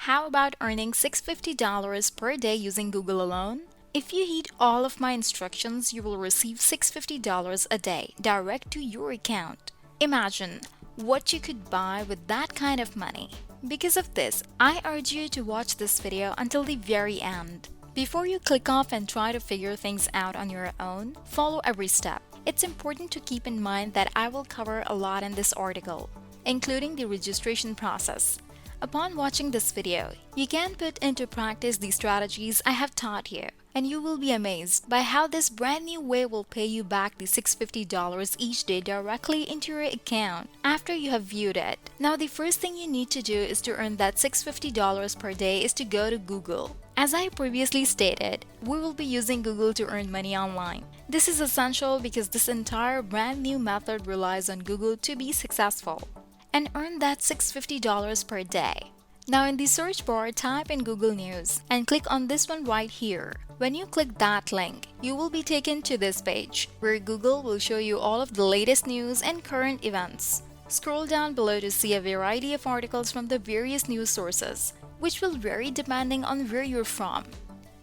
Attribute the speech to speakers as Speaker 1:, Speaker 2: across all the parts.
Speaker 1: How about earning $650 per day using Google alone? If you heed all of my instructions, you will receive $650 a day direct to your account. Imagine what you could buy with that kind of money. Because of this, I urge you to watch this video until the very end. Before you click off and try to figure things out on your own, follow every step. It's important to keep in mind that I will cover a lot in this article, including the registration process. Upon watching this video, you can put into practice the strategies I have taught you, and you will be amazed by how this brand new way will pay you back the $650 each day directly into your account after you have viewed it. Now, the first thing you need to do is to earn that $650 per day is to go to Google. As I previously stated, we will be using Google to earn money online. This is essential because this entire brand new method relies on Google to be successful. And earn that $650 per day. Now in the search bar, type in Google News and click on this one right here. When you click that link, you will be taken to this page where Google will show you all of the latest news and current events. Scroll down below to see a variety of articles from the various news sources, which will vary depending on where you're from.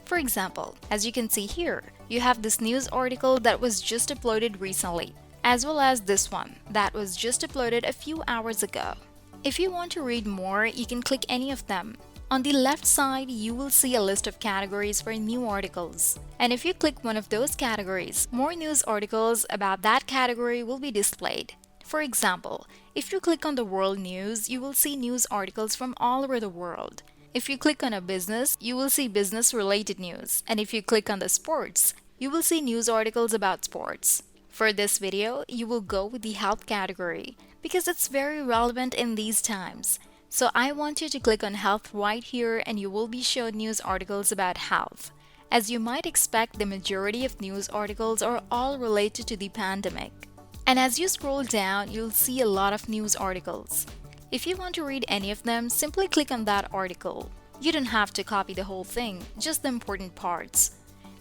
Speaker 1: For example, as you can see here, you have this news article that was just uploaded recently, as well as this one that was just uploaded a few hours ago. If you want to read more, you can click any of them. On the left side, you will see a list of categories for new articles. And if you click one of those categories, more news articles about that category will be displayed. For example, if you click on the world news, you will see news articles from all over the world. If you click on a business, you will see business-related news. And if you click on the sports, you will see news articles about sports. For this video, you will go with the health category because it's very relevant in these times. So I want you to click on health right here and you will be shown news articles about health. As you might expect, the majority of news articles are all related to the pandemic. And as you scroll down, you'll see a lot of news articles. If you want to read any of them, simply click on that article. You don't have to copy the whole thing, just the important parts.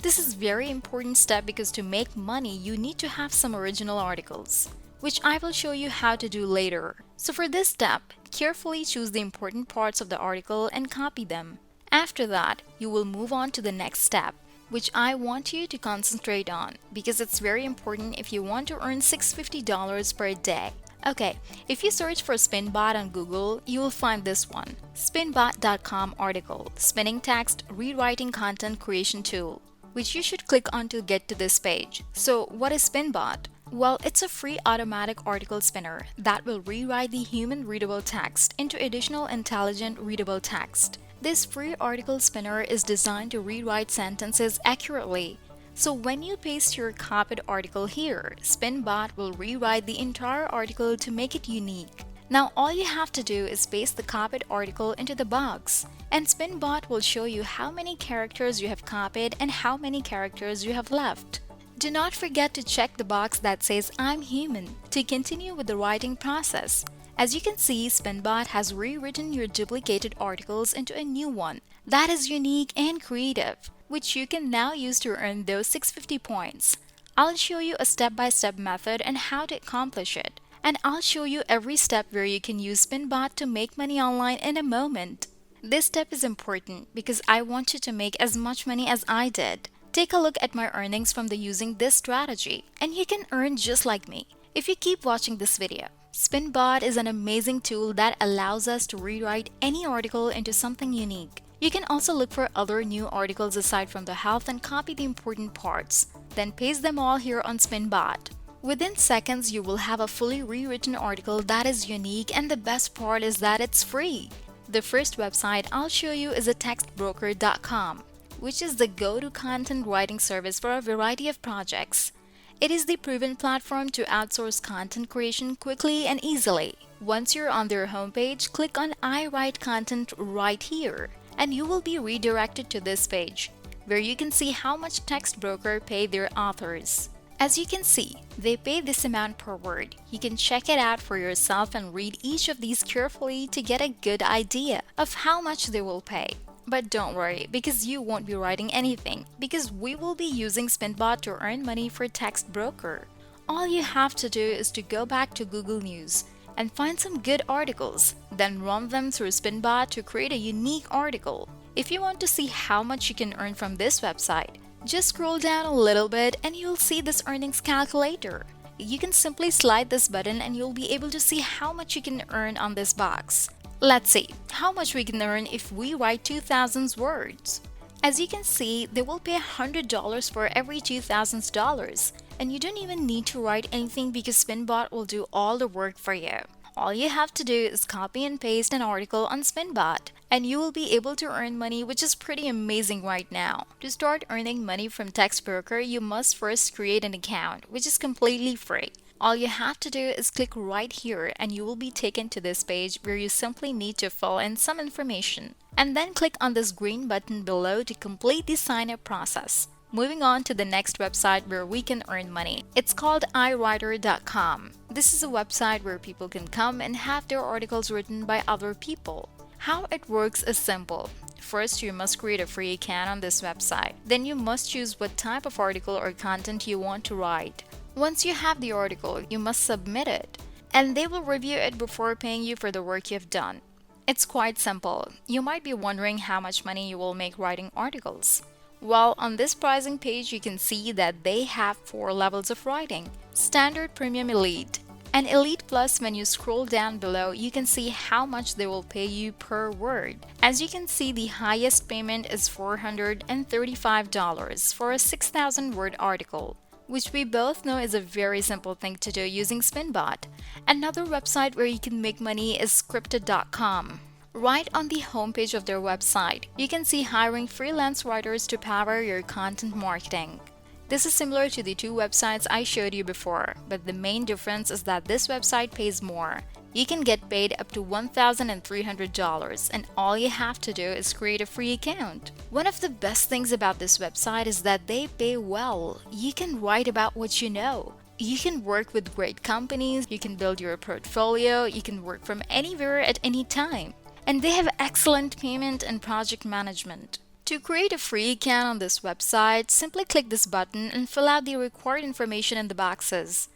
Speaker 1: This is a very important step because to make money, you need to have some original articles, which I will show you how to do later. So for this step, carefully choose the important parts of the article and copy them. After that, you will move on to the next step, which I want you to concentrate on because it's very important if you want to earn $650 per day. Okay, if you search for SpinBot on Google, you will find this one, spinbot.com article, Spinning Text Rewriting Content Creation Tool, which you should click on to get to this page. So what is SpinBot? Well, it's a free automatic article spinner that will rewrite the human readable text into additional intelligent readable text. This free article spinner is designed to rewrite sentences accurately. So when you paste your copied article here, SpinBot will rewrite the entire article to make it unique. Now all you have to do is paste the copied article into the box, and SpinBot will show you how many characters you have copied and how many characters you have left. Do not forget to check the box that says I'm human to continue with the writing process. As you can see, SpinBot has rewritten your duplicated articles into a new one that is unique and creative, which you can now use to earn those 650 points. I'll show you a step-by-step method and how to accomplish it. And I'll show you every step where you can use SpinBot to make money online in a moment. This step is important because I want you to make as much money as I did. Take a look at my earnings from using this strategy, and you can earn just like me if you keep watching this video. SpinBot is an amazing tool that allows us to rewrite any article into something unique. You can also look for other new articles aside from the health and copy the important parts, then paste them all here on SpinBot. Within seconds, you will have a fully rewritten article that is unique, and the best part is that it's free. The first website I'll show you is a textbroker.com, which is the go-to content writing service for a variety of projects. It is the proven platform to outsource content creation quickly and easily. Once you're on their homepage, click on I write content right here, and you will be redirected to this page, where you can see how much Textbroker pay their authors. As you can see, they pay this amount per word. You can check it out for yourself and read each of these carefully to get a good idea of how much they will pay. But don't worry, because you won't be writing anything, because we will be using SpinBot to earn money for Textbroker. All you have to do is to go back to Google News and find some good articles, then run them through SpinBot to create a unique article. If you want to see how much you can earn from this website, just scroll down a little bit and you'll see this earnings calculator. You can simply slide this button and you'll be able to see how much you can earn on this box. Let's see how much we can earn if we write 2,000 words. As you can see, they will pay $100 for every $2,000, and you don't even need to write anything because SpinBot will do all the work for you. All you have to do is copy and paste an article on SpinBot, and you will be able to earn money, which is pretty amazing right now. To start earning money from Text Broker, you must first create an account, which is completely free. All you have to do is click right here and you will be taken to this page where you simply need to fill in some information. And then click on this green button below to complete the sign-up process. Moving on to the next website where we can earn money. It's called iWriter.com. This is a website where people can come and have their articles written by other people. How it works is simple. First, you must create a free account on this website. Then you must choose what type of article or content you want to write. Once you have the article, you must submit it, and they will review it before paying you for the work you've done. It's quite simple. You might be wondering how much money you will make writing articles. Well, on this pricing page, you can see that they have 4 levels of writing: Standard, Premium, Elite. And Elite Plus, when you scroll down below, you can see how much they will pay you per word. As you can see, the highest payment is $435 for a 6,000 word article, which we both know is a very simple thing to do using SpinBot. Another website where you can make money is scripted.com. Right on the homepage of their website, you can see hiring freelance writers to power your content marketing. This is similar to the 2 websites I showed you before, but the main difference is that this website pays more. You can get paid up to $1,300, and all you have to do is create a free account. One of the best things about this website is that they pay well. You can write about what you know. You can work with great companies, you can build your portfolio, you can work from anywhere at any time. And they have excellent payment and project management. To create a free account on this website, simply click this button and fill out the required information in the boxes.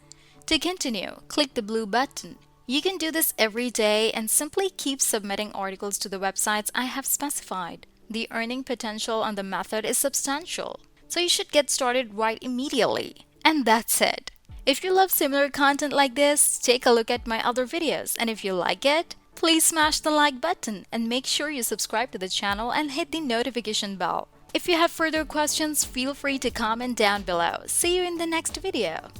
Speaker 1: To continue, click the blue button. You can do this every day and simply keep submitting articles to the websites I have specified. The earning potential on the method is substantial, so you should get started right immediately. And that's it. If you love similar content like this, take a look at my other videos, and if you like it, please smash the like button and make sure you subscribe to the channel and hit the notification bell. If you have further questions, feel free to comment down below. See you in the next video.